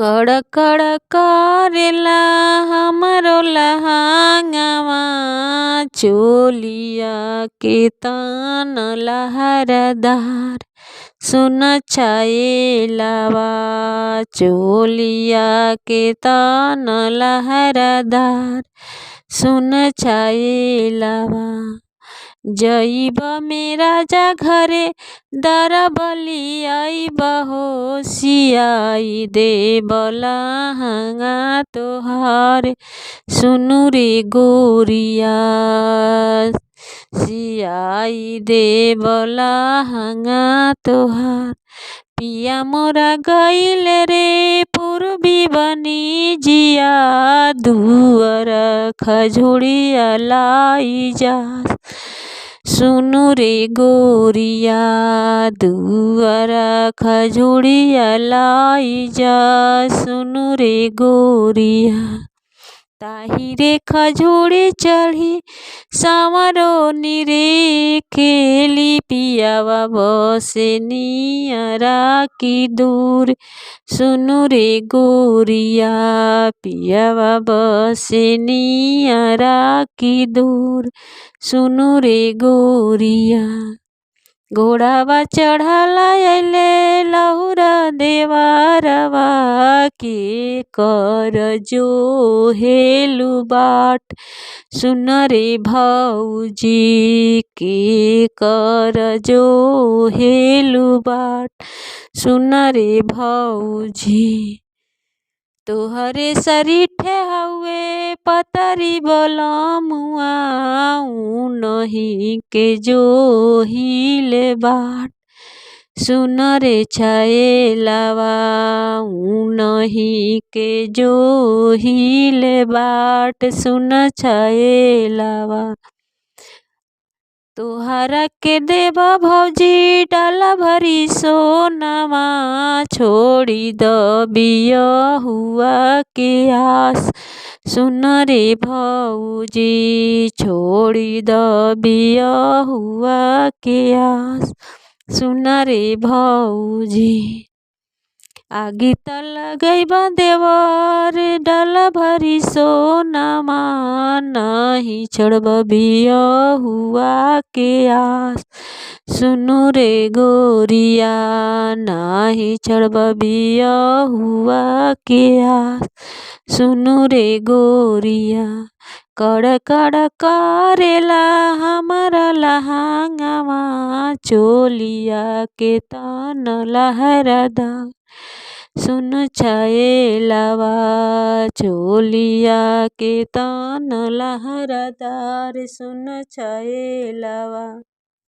कड़ कड़ करेला हमरो लहंगवा, चोलिया के तन लहरदार। सुन छाएलावा, चोलिया के तन लहरदार। सुन छाएलावा, जइब मेरा जा घरे दरबली आइब हो, सियाई देब लहंगा तोहार। सुनु रे गोरिया, सियाई देब लहंगा तोहार। पिया मोरा गइले रे पूर्वी बनी जिया, दुअर खजुड़िया लाई जास। सुनु रे गोरिया, दुअर खजुड़िया लाई जा। सुनु रे गोरिया, ताही रे खजुड़ी चढ़ी सांवरो निरे खेली, पियावा बसे नियरा की दूर। सुनु रे गोरिया, पियावा बसे नियरा की दूर। सुनु रे गोरिया, घोड़ावा चढ़ला अइले लहुरा देवरवा, के कर जो हेलु बाट। सुन रे भौजी, के कर जो हेलु बाट। सुन रे भौजी, तोहरे सरीठे हउए पतरी बलमुआ, नहीं के जो हिले बाट। सुन रे छाएलावा, नहीं के जो हिले बाट। सुन छाएलावा, तोहरा के देब भौजी डाला भरी सोनावा, छोड़ी द बियहुआ के आस। सुन रे भौजी, छोड़ी द बियहुआ के आस। सुन रे भौजी, आगी त लगैब देवर डाला भरी सोनावा, नहीं छोड़ब बियहुआ के आस। सुनु रे गोरिया, नहीं छोड़ब बियहुआ के आस। सुनु रे गोरिया, कड़ कड़ करेला हमारा लहंगवा, चोलिया के तन लहरदार। सुन छाएलावा, चोलिया के तन लहरदार। सुन छाएलावा।